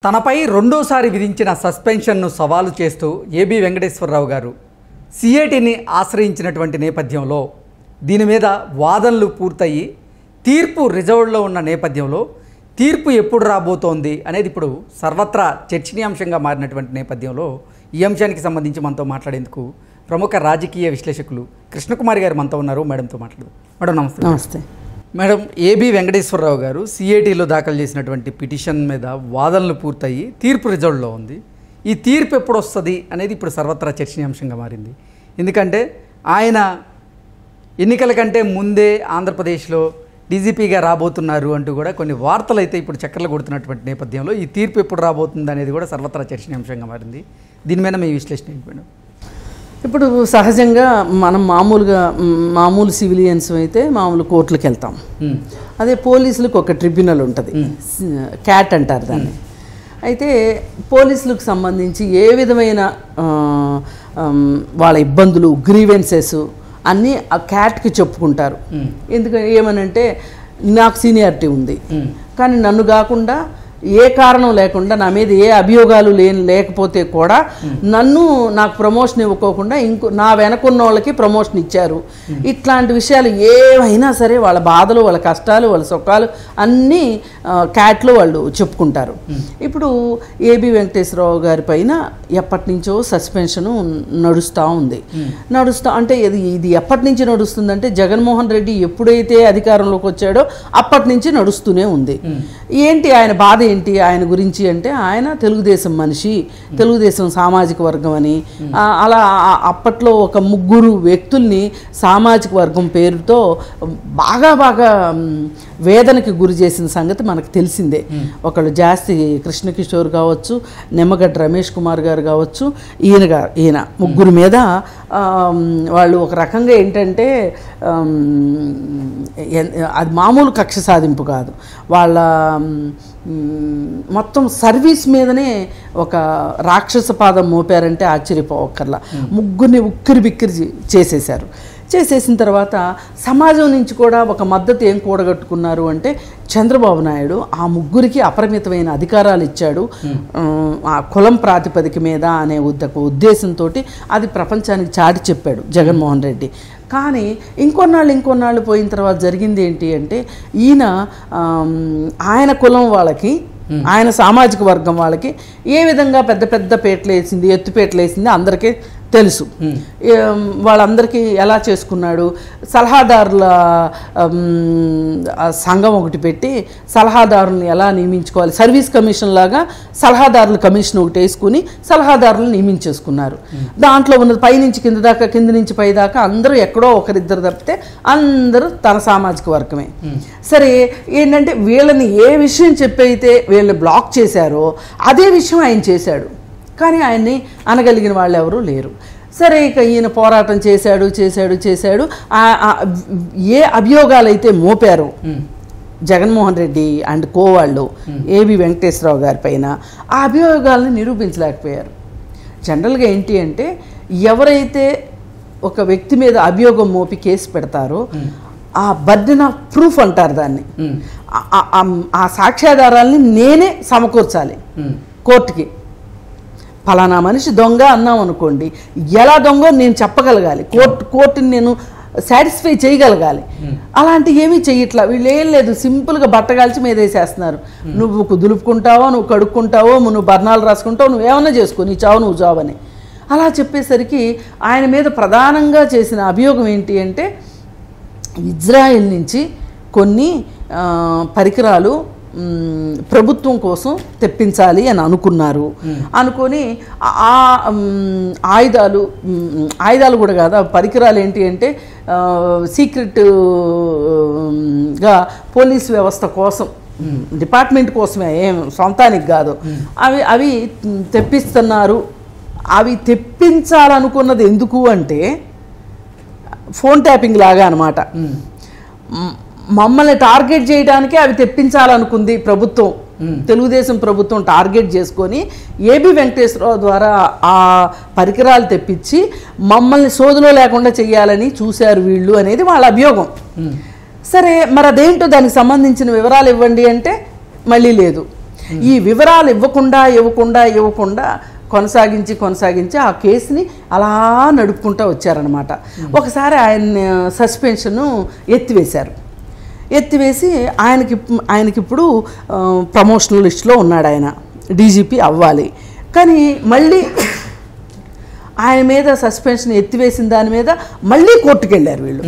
తనపై రెండోసారి విధించిన సస్పెన్షన్ను సవాలు చేస్తూ ఏబి వెంకటేశ్వరరావు గారు సిఐటిని ఆశ్రయించినటువంటి నేపథ్యంలో దీని మీద వాదనలు పూర్తయి తీర్పు రిజర్వ్డ్లో ఉన్న నేపథ్యంలో తీర్పు ఎప్పుడు రాబోతోంది అనేది ఇప్పుడు సర్వత్రా చర్చనీయాంశంగా మారినటువంటి నేపథ్యంలో ఈ అంశానికి సంబంధించి మనతో మాట్లాడేందుకు ప్రముఖ రాజకీయ విశ్లేషకులు కృష్ణకుమారి గారు మనతో ఉన్నారు. మేడంతో మాట్లాడదాం. మేడం నమస్తే. నమస్తే మేడం, ఏబి వెంకటేశ్వరరావు గారు సిఐటిలో దాఖలు చేసినటువంటి పిటిషన్ మీద వాదనలు పూర్తయి తీర్పు రిజర్వ్డ్లో ఉంది. ఈ తీర్పు ఎప్పుడు వస్తుంది అనేది ఇప్పుడు సర్వత్రా చర్చనీయాంశంగా మారింది. ఎందుకంటే ఆయన ఎన్నికల కంటే ముందే ఆంధ్రప్రదేశ్లో డీజీపీగా రాబోతున్నారు అంటూ కూడా కొన్ని వార్తలు అయితే ఇప్పుడు చక్కర్లు కొడుతున్నటువంటి నేపథ్యంలో ఈ తీర్పు ఎప్పుడు రాబోతుంది అనేది కూడా సర్వత్రా చర్చనీయాంశంగా మారింది. దీని మీద మీ విశ్లేషణ ఏంటి మేడం? ఇప్పుడు సహజంగా మనం మామూలు సివిలియన్స్ అయితే మామూలు కోర్టులకు వెళ్తాం. అదే పోలీసులకు ఒక ట్రిబ్యునల్ ఉంటుంది, క్యాట్ అంటారు దాన్ని. అయితే పోలీసులకు సంబంధించి ఏ విధమైన వాళ్ళ ఇబ్బందులు గ్రీవెన్సెస్ అన్నీ ఆ క్యాట్కి చెప్పుకుంటారు. ఎందుకంటే ఏమనంటే నాకు సీనియారిటీ ఉంది కానీ నన్ను కాకుండా ఏ కారణం లేకుండా నా మీద ఏ అభియోగాలు లేకపోతే కూడా నాకు ప్రమోషన్ ఇవ్వకోకుండా నా వెనకున్న వాళ్ళకి ప్రమోషన్ ఇచ్చారు. ఇట్లాంటి విషయాలు ఏవైనా సరే వాళ్ళ బాధలు వాళ్ళ కష్టాలు వాళ్ళ సుఖాలు అన్నీ క్యాట్లో వాళ్ళు చెప్పుకుంటారు. ఇప్పుడు ఏబి వెంకటేశ్వరరావు గారి పైన ఎప్పటి నుంచో సస్పెన్షను నడుస్తూ ఉంది. అంటే ఇది ఎప్పటి నుంచి నడుస్తుందంటే జగన్మోహన్ రెడ్డి ఎప్పుడైతే అధికారంలోకి వచ్చాడో అప్పటి నుంచి నడుస్తూనే ఉంది. ఏంటి ఆయన బాధ ఏంటి ఆయన గురించి అంటే ఆయన తెలుగుదేశం మనిషి, తెలుగుదేశం సామాజిక వర్గం అని అలా అప్పట్లో ఒక ముగ్గురు వ్యక్తుల్ని సామాజిక వర్గం పేరుతో బాగా వేదనకి గురి చేసిన సంగతి మనకు తెలిసిందే. ఒకళ్ళు జాస్తి కృష్ణకిషోర్ కావచ్చు, నిమ్మగడ్డ రమేష్ కుమార్ గారు కావచ్చు, ఈయన ముగ్గురు మీద వాళ్ళు ఒక రకంగా ఏంటంటే అది మామూలు కక్ష సాధింపు కాదు, వాళ్ళ మొత్తం సర్వీస్ మీదనే ఒక రాక్షస పాదం మోపారంటే ఆశ్చర్యపోవక్కర్లా. ముగ్గురిని ఉక్కిరి బిక్కిరి చేసేసిన తర్వాత సమాజం నుంచి కూడా ఒక మద్దతు ఏం కూడగట్టుకున్నారు అంటే చంద్రబాబు నాయుడు ఆ ముగ్గురికి అపరిమితమైన అధికారాలు ఇచ్చాడు ఆ కులం ప్రాతిపదిక మీద అనే ఉద్దేశంతో అది ప్రపంచానికి చాటి చెప్పాడు జగన్మోహన్ రెడ్డి. కానీ ఇంకొన్నాళ్ళు పోయిన తర్వాత జరిగింది ఏంటి అంటే ఆయన కులం వాళ్ళకి, ఆయన సామాజిక వర్గం వాళ్ళకి ఏ విధంగా పెద్ద పేటలు వేసింది, ఎత్తుపేటలు వేసింది అందరికీ తెలుసు. వాళ్ళందరికీ ఎలా చేసుకున్నాడు, సలహాదారుల సంఘం ఒకటి పెట్టి సలహాదారులను ఎలా నియమించుకోవాలి, సర్వీస్ కమిషన్ లాగా సలహాదారుల కమిషన్ ఒకటి వేసుకుని సలహాదారులను నియమించేసుకున్నారు. దాంట్లో ఉన్నది పైనుంచి కింద దాకా, కింద నుంచి పై దాకా అందరూ ఎక్కడో ఒకరిద్దరు తప్పితే అందరూ తన సామాజిక వర్గమే. సరే ఏంటంటే వీళ్ళని ఏ విషయం చెప్పైతే వీళ్ళని బ్లాక్ చేశారో అదే విషయం ఆయన చేశాడు, కానీ ఆయన్ని అనగలిగిన వాళ్ళు ఎవరూ లేరు. సరే ఇక ఈయన పోరాటం చేశాడు. ఏ అభియోగాలు అయితే మోపారో జగన్మోహన్ రెడ్డి అండ్ కోవాళ్ళు ఏబి వెంకటేశ్వరరావు గారి పైన ఆ అభియోగాలను నిరూపించలేకపోయారు. జనరల్గా ఏంటి అంటే ఎవరైతే ఒక వ్యక్తి మీద అభియోగం మోపి కేసు పెడతారో ఆ బర్డెన్ ఆఫ్ ప్రూఫ్ అంటారు దాన్ని, ఆ సాక్ష్యాధారాలని నేనే సమకూర్చాలి కోర్టుకి. ఫలానా మనిషి దొంగ అన్నాం అనుకోండి, ఎలా దొంగో నేను చెప్పగలగాలి, కోర్టుని నేను సాటిస్ఫై చేయగలగాలి. అలాంటి ఏమీ చెయ్యట్లా వీళ్ళు. ఏం లేదు, సింపుల్గా బట్టగాల్చి మీద వేసేస్తున్నారు. నువ్వు దులుపుకుంటావో, నువ్వు కడుక్కుంటావో, నువ్వు బర్ణాలు రాసుకుంటావో, నువ్వేమన్నా చేసుకో, నీ చావు నువ్వు చావని అలా చెప్పేసరికి ఆయన మీద ప్రధానంగా చేసిన అభియోగం ఏంటి అంటే ఇజ్రాయెల్ నుంచి కొన్ని పరికరాలు ప్రభుత్వం కోసం తెప్పించాలి అని అనుకొని ఆ ఆయుధాలు కూడా కాదు, పరికరాలు ఏంటి అంటే సీక్రెట్గా పోలీస్ వ్యవస్థ కోసం, డిపార్ట్మెంట్ కోసమే, ఏం సొంతానికి కాదు, అవి తెప్పిస్తున్నారు. అవి తెప్పించాలనుకున్నది ఎందుకు అంటే ఫోన్ ట్యాపింగ్ లాగా అన్నమాట. మమ్మల్ని టార్గెట్ చేయడానికి అవి తెప్పించాలనుకుంది ప్రభుత్వం, తెలుగుదేశం ప్రభుత్వం టార్గెట్ చేసుకొని ఏబి వెంకటేశ్వరరావు ద్వారా ఆ పరికరాలు తెప్పించి మమ్మల్ని సోదులో లేకుండా చేయాలని చూశారు వీళ్ళు అనేది వాళ్ళ అభియోగం. సరే మరి అదేంటో దానికి సంబంధించిన వివరాలు ఇవ్వండి అంటే మళ్ళీ లేదు. ఈ వివరాలు ఇవ్వకుండా కొనసాగించి ఆ కేసుని అలా నడుపుకుంటూ వచ్చారనమాట. ఒకసారి ఆయన సస్పెన్షన్ ఎత్తివేసి ఆయనకి ఇప్పుడు ప్రమోషనల్ లిస్టులో ఉన్నాడు. ఆయన డీజీపీ అవ్వాలి. కానీ మళ్ళీ ఆయన మీద సస్పెన్షన్ ఎత్తివేసిన దాని మీద మళ్ళీ కోర్టుకు వెళ్ళారు వీళ్ళు.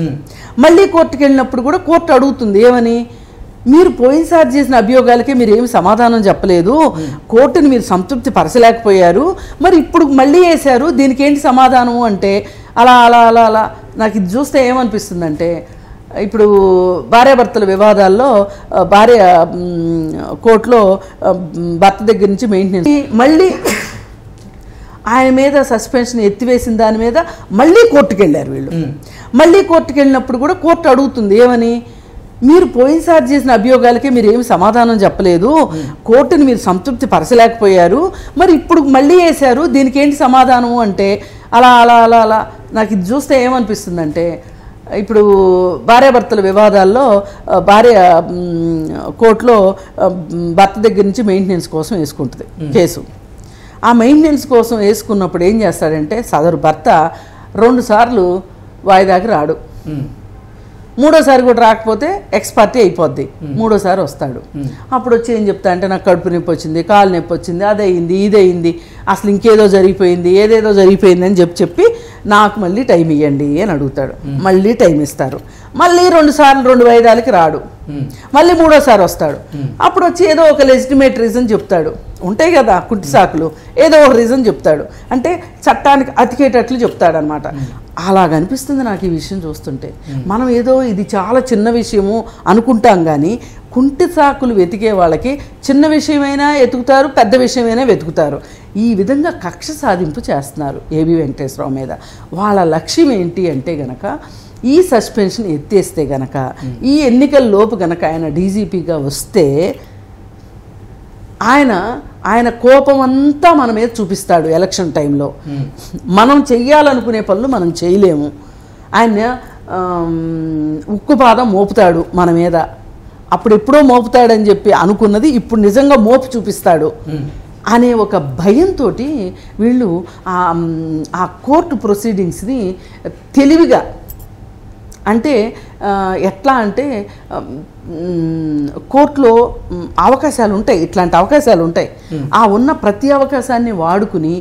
మళ్ళీ కోర్టుకు వెళ్ళినప్పుడు కూడా కోర్టు అడుగుతుంది ఏమని, మీరు పోయినసారి చేసిన అభియోగాలకే మీరు ఏమి సమాధానం చెప్పలేదు, కోర్టుని మీరు సంతృప్తి పరచలేకపోయారు, మరి ఇప్పుడు మళ్ళీ వేశారు, దీనికి ఏంటి సమాధానం అంటే అలా అలా అలా అలా నాకు ఇది చూస్తే ఏమనిపిస్తుందంటే, ఇప్పుడు భార్యాభర్తల వివాదాల్లో భార్య కోర్టులో భర్త దగ్గర నుంచి మెయింటెనెన్స్ మళ్ళీ ఆయన మీద సస్పెన్షన్ ఎత్తివేసిన దాని మీద మళ్ళీ కోర్టుకు వెళ్ళారు వీళ్ళు. మళ్ళీ కోర్టుకు వెళ్ళినప్పుడు కూడా కోర్టు అడుగుతుంది ఏమని, మీరు పోయినసారి చేసిన అభియోగాలకే మీరు ఏమి సమాధానం చెప్పలేదు, కోర్టుని మీరు సంతృప్తి పరచలేకపోయారు, మరి ఇప్పుడు మళ్ళీ వేశారు, దీనికి ఏంటి సమాధానం అంటే అలా అలా అలా అలా నాకు ఇది చూస్తే ఏమనిపిస్తుందంటే, ఇప్పుడు భార్యాభర్తల వివాదాల్లో భార్య కోర్టులో భర్త దగ్గర నుంచి మెయింటెనెన్స్ కోసం వేసుకుంటుంది కేసు. ఆ మెయింటెనెన్స్ కోసం వేసుకున్నప్పుడు ఏం చేస్తాడంటే సదరు భర్త 2 సార్లు వాయిదాకి రాడు, 3ఓసారి కూడా రాకపోతే ఎక్స్పర్టీ అయిపోద్ది, 3ఓసారి వస్తాడు. అప్పుడు వచ్చి ఏం చెప్తా అంటే నాకు కడుపు నొప్పి వచ్చింది, కాలు నొప్పి వచ్చింది, అదయింది ఇదయింది, అసలు ఇంకేదో జరిగిపోయింది ఏదేదో జరిగిపోయింది అని చెప్పి నాకు మళ్ళీ టైం ఇవ్వండి అని అడుగుతాడు. మళ్ళీ టైం ఇస్తారు. మళ్ళీ 2 సార్లు 2 వాయిదాలకి రాడు, మళ్ళీ 3ఓసారి వస్తాడు. అప్పుడు వచ్చి ఏదో ఒక లెజిటిమేట్ రీజన్ చెప్తాడు, ఉంటాయి కదా కుట్టి సాకులు, ఏదో ఒక రీజన్ చెప్తాడు, అంటే చట్టానికి అతికేటట్లు చెప్తాడనమాట. అలాగనిపిస్తుంది నాకు ఈ విషయం చూస్తుంటే. మనం ఏదో ఇది చాలా చిన్న విషయము అనుకుంటాం కానీ కుంటి సాకులు వెతికే వాళ్ళకి చిన్న విషయమైనా వెతుకుతారు, పెద్ద విషయమైనా వెతుకుతారు. ఈ విధంగా కక్ష సాధింపు చేస్తున్నారు ఏబి వెంకటేశ్వరరావు మీద. వాళ్ళ లక్ష్యం ఏంటి అంటే గనక ఈ సస్పెన్షన్ ఎత్తేస్తే గనక ఈ ఎన్నికల లోపు గనక ఆయన డీజీపీగా వస్తే ఆయన కోపం అంతా మన మీద చూపిస్తాడు ఎలక్షన్ టైంలో. మనం చెయ్యాలనుకునే పనులు మనం చేయలేము, ఆయన ఉక్కుపాదం మోపుతాడు మన మీద. అప్పుడు ఎప్పుడో మోపుతాడని చెప్పి అనుకున్నది ఇప్పుడు నిజంగా మోపు చూపిస్తాడు అనే ఒక భయంతో వీళ్ళు ఆ కోర్టు ప్రొసీడింగ్స్ని తెలివిగా, అంటే ఎట్లా అంటే కోర్టులో అవకాశాలు ఉంటాయి, ఇట్లాంటి అవకాశాలు ఉంటాయి, ఆ ఉన్న ప్రతి అవకాశాన్ని వాడుకుని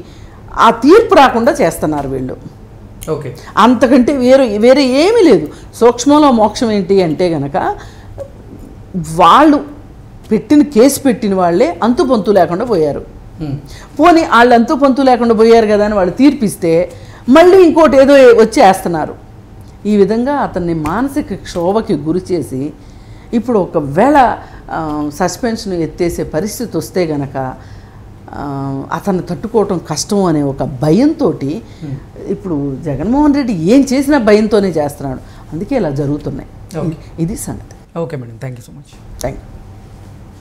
ఆ తీర్పు రాకుండా చేస్తున్నారు వీళ్ళు. ఓకే, అంతకంటే వేరే ఏమీ లేదు. సూక్ష్మంలో మోక్షం ఏంటి అంటే గనక వాళ్ళు కేసు పెట్టిన వాళ్ళే అంతు పొంతు లేకుండా పోయారు. పోనీ వాళ్ళు అంతు పొంతు లేకుండా పోయారు కదా అని వాళ్ళు తీర్పిస్తే మళ్ళీ ఇంకోటి ఏదో వచ్చి వేస్తున్నారు. ఈ విధంగా అతన్ని మానసిక క్షోభకి గురి చేసి ఇప్పుడు ఒకవేళ సస్పెన్షన్ ఎత్తేసే పరిస్థితి వస్తే గనక అతన్ని తట్టుకోవటం కష్టం అనే ఒక భయంతో ఇప్పుడు జగన్మోహన్ రెడ్డి ఏం చేసినా భయంతోనే చేస్తున్నాడు. అందుకే ఇలా జరుగుతున్నాయి. ఇది సంగతి. Okay madam, thank you so much. Thank you.